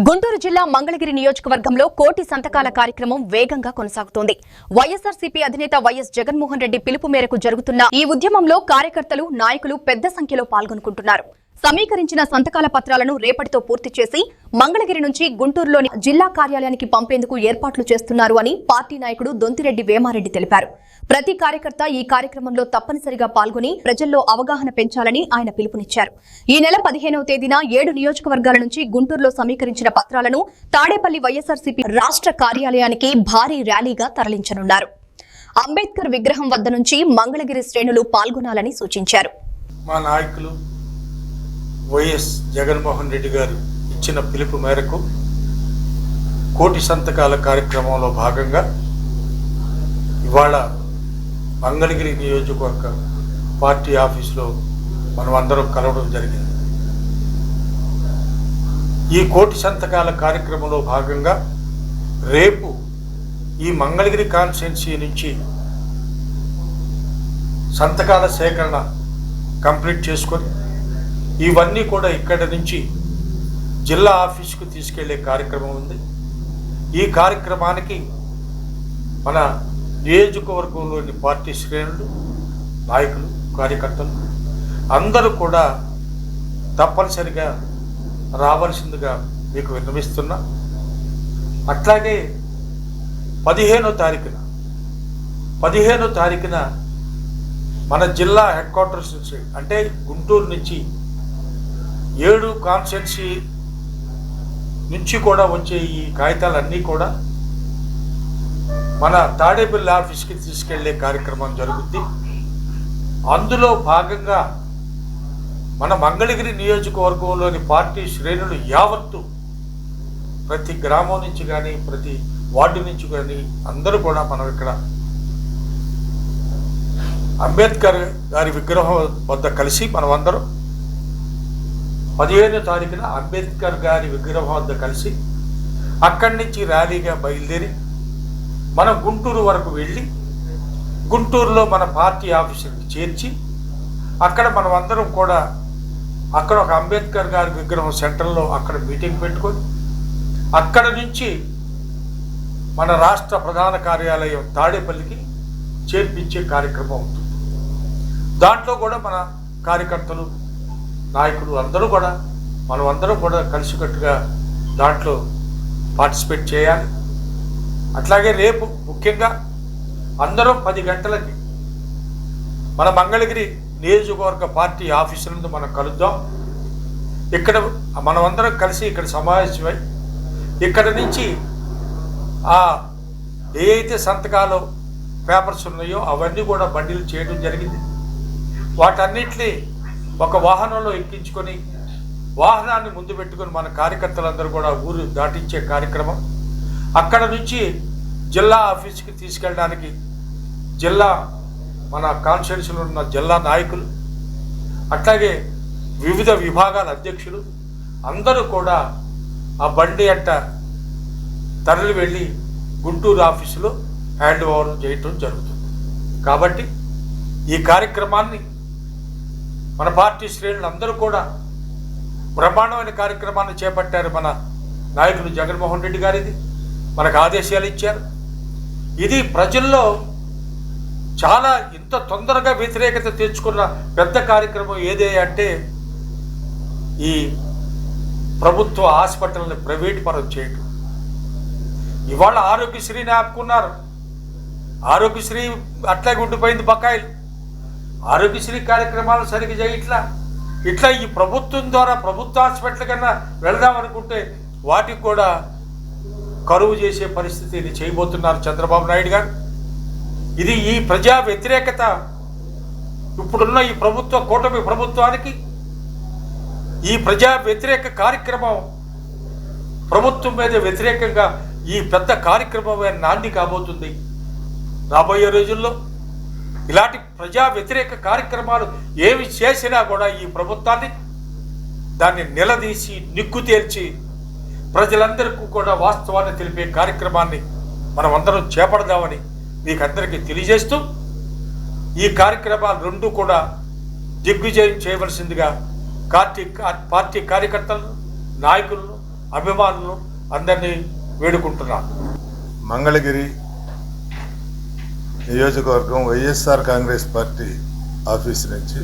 గుంటూరు జిల్లా మంగళగిరి నియోజకవర్గంలో కోటి సంతకాల కార్యక్రమం వేగంగా కొనసాగుతోంది. వైఎస్ఆర్సీపీ అధినేత వైఎస్ జగన్మోహన్ రెడ్డి పిలుపు మేరకు జరుగుతున్న ఈ ఉద్యమంలో కార్యకర్తలు, నాయకులు పెద్ద సంఖ్యలో పాల్గొనుకుంటున్నారు. సమీకరించిన సంతకాల పత్రాలను రేపటితో పూర్తి చేసి మంగళగిరి నుంచి గుంటూరులోని జిల్లా కార్యాలయానికి పంపేందుకు ఏర్పాట్లు చేస్తున్నారు అని పార్టీ నాయకుడు దొంతిరెడ్డి వేమారెడ్డి తెలిపారు. ప్రతి కార్యకర్త ఈ కార్యక్రమంలో తప్పనిసరిగా పాల్గొని ప్రజల్లో అవగాహన పెంచాలని ఆయన పిలుపునిచ్చారు. ఈ నెల 15వ తేదీన 7 నియోజకవర్గాల నుంచి గుంటూరులో సమీకరించిన పత్రాలను తాడేపల్లి వైఎస్ఆర్సీపీ రాష్ట్ర కార్యాలయానికి భారీ ర్యాలీగా తరలించనున్నారు. అంబేద్కర్ విగ్రహం వద్ద నుంచి మంగళగిరి శ్రేణులు పాల్గొనాలని సూచించారు. మా నాయకులు వైఎస్ జగన్మోహన్ రెడ్డి గారు ఇచ్చిన పిలుపు మేరకు కోటి సంతకాల కార్యక్రమంలో భాగంగా ఇవాళ మంగళగిరి నియోజకవర్గ పార్టీ ఆఫీసులో మనమందరం కలవడం జరిగింది. ఈ కోటి సంతకాల కార్యక్రమంలో భాగంగా రేపు ఈ మంగళగిరి కాన్స్టిట్యున్సీ నుంచి సంతకాల సేకరణ కంప్లీట్ చేసుకొని ఇవన్నీ కూడా ఇక్కడ నుంచి జిల్లా ఆఫీసుకు తీసుకెళ్లే కార్యక్రమం ఉంది. ఈ కార్యక్రమానికి మన నియోజకవర్గంలోని పార్టీ శ్రేణులు, నాయకులు, కార్యకర్తలు అందరూ కూడా తప్పనిసరిగా రావాల్సిందిగా మీకు విన్నవిస్తున్నా. అట్లాగే 15వ తారీఖున మన జిల్లా హెడ్ క్వార్టర్స్ నుంచి అంటే గుంటూరు నుంచి 7 కాన్స్టిట్యున్సీ నుంచి కూడా వచ్చే ఈ కాగితాలన్నీ కూడా మన తాడేపల్లి ఆఫీస్కి తీసుకెళ్లే కార్యక్రమం జరుగుద్ది. అందులో భాగంగా మన మంగళగిరి నియోజకవర్గంలోని పార్టీ శ్రేణులు యావత్తు ప్రతి గ్రామం నుంచి కానీ ప్రతి వార్డు నుంచి కానీ అందరూ కూడా మనం ఇక్కడ అంబేద్కర్ గారి విగ్రహం వద్ద కలిసి మనమందరం 15వ తారీఖున అంబేద్కర్ గారి విగ్రహం వద్ద కలిసి అక్కడి నుంచి ర్యాలీగా బయలుదేరి మనం గుంటూరు వరకు వెళ్ళి గుంటూరులో మన పార్టీ ఆఫీసుకి చేర్చి అక్కడ మనం అందరం కూడా అక్కడ ఒక అంబేద్కర్ గారి విగ్రహం సెంటర్లో అక్కడ మీటింగ్ పెట్టుకొని అక్కడ నుంచి మన రాష్ట్ర ప్రధాన కార్యాలయం తాడేపల్లికి చేర్పించే కార్యక్రమం ఉంటుంది. దాంట్లో కూడా మన కార్యకర్తలు, నాయకులు అందరూ కూడా మనమందరం కూడా కలిసికట్టుగా దాంట్లో పార్టిసిపేట్ చేయాలి. అట్లాగే రేపు ముఖ్యంగా అందరం 10 గంటలకి మన మంగళగిరి నియోజకవర్గ పార్టీ ఆఫీసు నుండి మనం కలుద్దాం. ఇక్కడ మనమందరం కలిసి ఇక్కడ సమావేశమై ఇక్కడ నుంచి ఏ అయితే సంతకాలు పేపర్స్ ఉన్నాయో అవన్నీ కూడా బండిలు చేయడం జరిగింది. వాటన్నిటినీ ఒక వాహనంలో ఎక్కించుకొని వాహనాన్ని ముందు పెట్టుకొని మన కార్యకర్తలందరూ కూడా ఊరు దాటించే కార్యక్రమం. అక్కడ నుంచి జిల్లా ఆఫీస్కి తీసుకెళ్ళడానికి జిల్లా మన కాన్స్టిట్యున్సీలో ఉన్న జిల్లా నాయకులు అట్లాగే వివిధ విభాగాల అధ్యక్షులు అందరూ కూడా ఆ బండి అంట తరలి వెళ్ళి గుంటూరు ఆఫీసులో హ్యాండ్ ఓవర్ చేయటం జరుగుతుంది. కాబట్టి ఈ కార్యక్రమాన్ని మన పార్టీ శ్రేణులు అందరూ కూడా బ్రహ్మాండమైన కార్యక్రమాన్ని చేపట్టారు. మన నాయకులు జగన్మోహన్ రెడ్డి గారిది మనకు ఆదేశాలు ఇచ్చారు. ఇది ప్రజల్లో చాలా ఇంత తొందరగా వ్యతిరేకత తెచ్చుకున్న పెద్ద కార్యక్రమం ఏదే అంటే ఈ ప్రభుత్వ హాస్పిటల్ని ప్రైవేట్ పరం చేయటం. ఇవాళ ఆరోగ్యశ్రీని ఆపుకున్నారు. ఆరోగ్యశ్రీ అట్లాగే ఉండిపోయింది బకాయిలు. ఆరోగ్యశ్రీ కార్యక్రమాలు సరిగ్గా చేయట్లా. ఇట్లా ఈ ప్రభుత్వం ద్వారా ప్రభుత్వ హాస్పిటల్ కన్నా వెళదామనుకుంటే వాటికి కూడా కరువు చేసే పరిస్థితిని చేయబోతున్నారు చంద్రబాబు నాయుడు గారు. ఇది ఈ ప్రజా వ్యతిరేకత ఇప్పుడున్న ఈ కూటమి ప్రభుత్వానికి ఈ ప్రజా వ్యతిరేక కార్యక్రమం ప్రభుత్వం మీద వ్యతిరేకంగా ఈ పెద్ద కార్యక్రమమే నాంది కాబోతుంది. రాబోయే రోజుల్లో ఇలాంటి ప్రజా వ్యతిరేక కార్యక్రమాలు ఏవి చేసినా కూడా ఈ ప్రభుత్వాన్ని దాన్ని నిలదీసి నిగ్గు తేల్చి ప్రజలందరికీ కూడా వాస్తవాన్ని తెలిపే కార్యక్రమాన్ని మనం అందరం చేపడదామని మీకు అందరికీ తెలియజేస్తూ ఈ కార్యక్రమాలు రెండు కూడా దిగ్విజయం చేయవలసిందిగా పార్టీ కార్యకర్తలను, నాయకులను, అభిమానులు అందరినీ వేడుకుంటున్నాను. మంగళగిరి నియోజకవర్గం వైఎస్ఆర్ కాంగ్రెస్ పార్టీ ఆఫీస్ నుంచి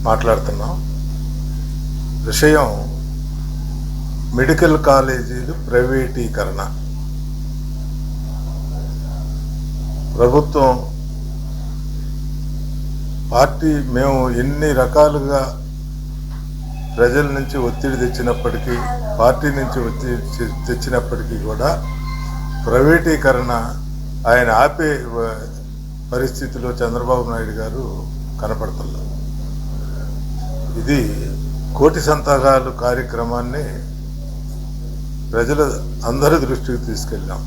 మాట్లాడుతున్నాం. విషయం మెడికల్ కాలేజీలు ప్రైవేటీకరణ. ప్రభుత్వం పార్టీ మేము ఎన్ని రకాలుగా ప్రజల నుంచి ఒత్తిడి తెచ్చినప్పటికీ, పార్టీ నుంచి ఒత్తిడి తెచ్చినప్పటికీ కూడా ప్రైవేటీకరణ ఆయన ఆపే పరిస్థితిలో చంద్రబాబు నాయుడు గారు కనపడుతున్నారు. ఇది కోటి సంతకాలు కార్యక్రమాన్ని ప్రజల అందరి దృష్టికి తీసుకెళ్ళాం.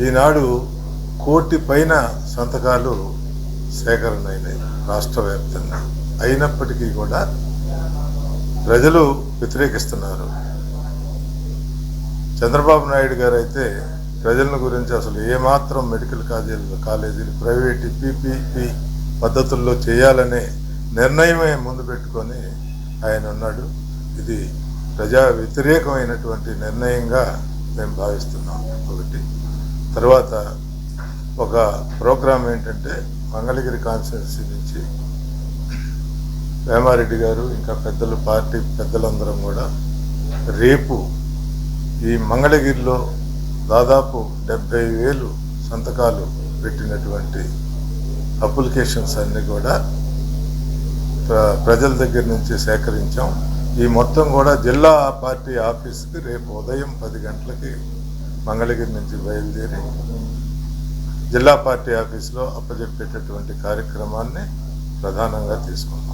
ఈనాడు 1 కోటి పైన సంతకాలు సేకరణ అయినాయి రాష్ట్ర వ్యాప్తంగా. అయినప్పటికీ కూడా ప్రజలు వ్యతిరేకిస్తున్నారు. చంద్రబాబు నాయుడు గారు అయితే ప్రజల గురించి అసలు ఏమాత్రం మెడికల్ కాలేజీలు ప్రైవేట్ పీపీపీ పద్ధతుల్లో చేయాలనే నిర్ణయమే ముందు పెట్టుకొని ఆయన ఉన్నాడు. ఇది ప్రజా వ్యతిరేకమైనటువంటి నిర్ణయంగా మేము భావిస్తున్నాం. ఒకటి. తర్వాత ఒక ప్రోగ్రాం ఏంటంటే మంగళగిరి కాన్స్టిట్యున్సీ నుంచి వేమారెడ్డి గారు ఇంకా పెద్దలు, పార్టీ పెద్దలందరం కూడా రేపు ఈ మంగళగిరిలో దాదాపు 70,000 సంతకాలు పెట్టినటువంటి అప్లికేషన్స్ అన్నీ కూడా ప్రజల దగ్గర నుంచి సేకరించాం. ఈ మొత్తం కూడా జిల్లా పార్టీ ఆఫీస్కి రేపు ఉదయం 10 గంటలకి మంగళగిరి నుంచి బయలుదేరి జిల్లా పార్టీ ఆఫీస్లో అప్పచెప్పేటటువంటి కార్యక్రమాన్ని ప్రధానంగా తీసుకున్నాం.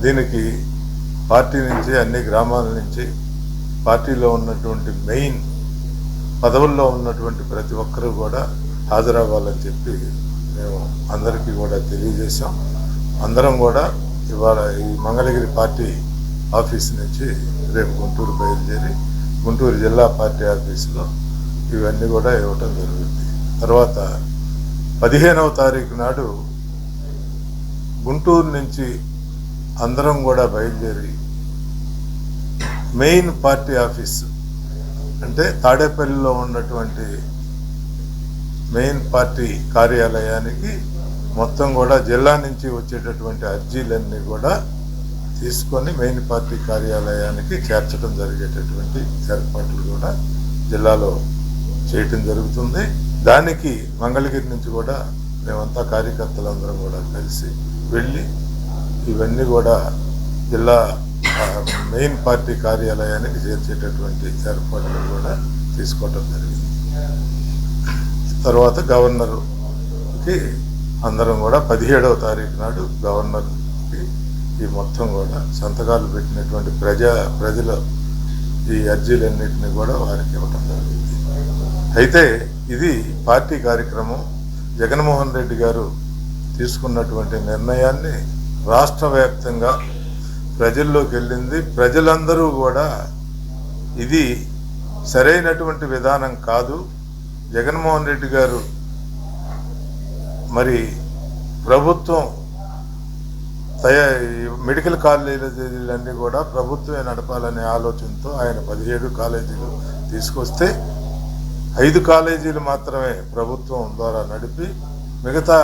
దీనికి పార్టీ నుంచి, అన్ని గ్రామాల నుంచి, పార్టీలో ఉన్నటువంటి మెయిన్ పదవుల్లో ఉన్నటువంటి ప్రతి ఒక్కరూ కూడా హాజరవ్వాలని చెప్పి మేము అందరికీ కూడా తెలియజేశాం. అందరం కూడా ఇవాళ ఈ మంగళగిరి పార్టీ ఆఫీస్ నుంచి రేపు గుంటూరు బయలుదేరి గుంటూరు జిల్లా పార్టీ ఆఫీసులో ఇవన్నీ కూడా ఇవ్వటం జరుగుతుంది. తర్వాత 15వ తారీఖు నాడు గుంటూరు నుంచి అందరం కూడా బయలుదేరి మెయిన్ పార్టీ ఆఫీస్ అంటే తాడేపల్లిలో ఉన్నటువంటి మెయిన్ పార్టీ కార్యాలయానికి మొత్తం కూడా జిల్లా నుంచి వచ్చేటటువంటి అర్జీలన్నీ కూడా తీసుకొని మెయిన్ పార్టీ కార్యాలయానికి చేర్చడం జరిగేటటువంటి ఏర్పాట్లు కూడా జిల్లాలో చేయటం జరుగుతుంది. దానికి మంగళగిరి నుంచి కూడా మేమంతా కార్యకర్తలందరం కూడా కలిసి వెళ్ళి ఇవన్నీ కూడా జిల్లా మెయిన్ పార్టీ కార్యాలయానికి చేర్చేటటువంటి ఏర్పాట్లు కూడా తీసుకోవటం జరిగింది. తర్వాత గవర్నర్కి అందరం కూడా 17వ తారీఖు నాడు గవర్నర్కి ఈ మొత్తం కూడా సంతకాలు పెట్టినటువంటి ప్రజల ఈ అర్జీలన్నింటినీ కూడా వారికి ఇవ్వటం జరిగింది. అయితే ఇది పార్టీ కార్యక్రమం. జగన్మోహన్ రెడ్డి గారు తీసుకున్నటువంటి నిర్ణయాన్ని రాష్ట్ర వ్యాప్తంగా ప్రజల్లోకి వెళ్ళింది. ప్రజలందరూ కూడా ఇది సరైనటువంటి విధానం కాదు, జగన్మోహన్ రెడ్డి గారు మరి ప్రభుత్వం మెడికల్ కాలేజీలన్నీ కూడా ప్రభుత్వమే నడపాలనే ఆలోచనతో ఆయన 17 కాలేజీలు తీసుకొస్తే 5 కాలేజీలు మాత్రమే ప్రభుత్వం ద్వారా నడిపి మిగతా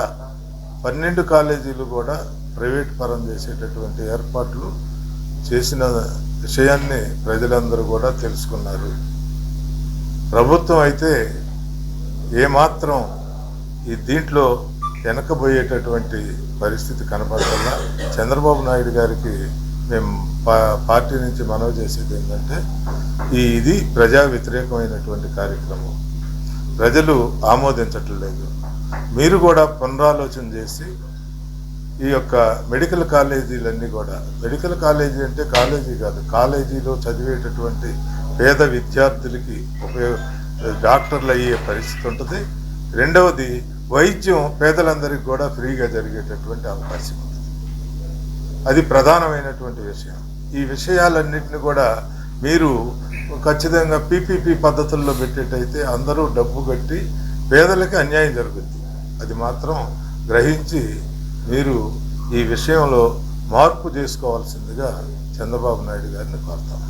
12 కాలేజీలు కూడా ప్రైవేట్ పరం చేసేటటువంటి ఏర్పాట్లు చేసిన విషయాన్ని ప్రజలందరూ కూడా తెలుసుకున్నారు. ప్రభుత్వం అయితే ఏమాత్రం ఈ దీంట్లో వెనకబోయేటటువంటి పరిస్థితి కనపడాల. చంద్రబాబు నాయుడు గారికి మేము పార్టీ నుంచి మనవి చేసేది ఏంటంటే ఇది ప్రజా వ్యతిరేకమైనటువంటి కార్యక్రమం, ప్రజలు ఆమోదించట్లేదు. మీరు కూడా పునరాలోచన చేసి ఈ యొక్క మెడికల్ కాలేజీలన్నీ కూడా, మెడికల్ కాలేజీ అంటే కాలేజీ కాదు, కాలేజీలో చదివేటటువంటి పేద విద్యార్థులకి డాక్టర్లు అయ్యే పరిస్థితి ఉంటుంది. రెండవది వైద్యం పేదలందరికీ కూడా ఫ్రీగా జరిగేటటువంటి అవకాశం ఉంటుంది. అది ప్రధానమైనటువంటి విషయం. ఈ విషయాలన్నింటినీ కూడా మీరు ఖచ్చితంగా పీపీపీ పద్ధతుల్లో పెట్టేటైతే అందరూ డబ్బు కట్టి పేదలకి అన్యాయం జరుగుతుంది. అది మాత్రం గ్రహించి మీరు ఈ విషయంలో మార్పు చేసుకోవాల్సిందిగా చంద్రబాబు నాయుడు గారిని కోరుతాం.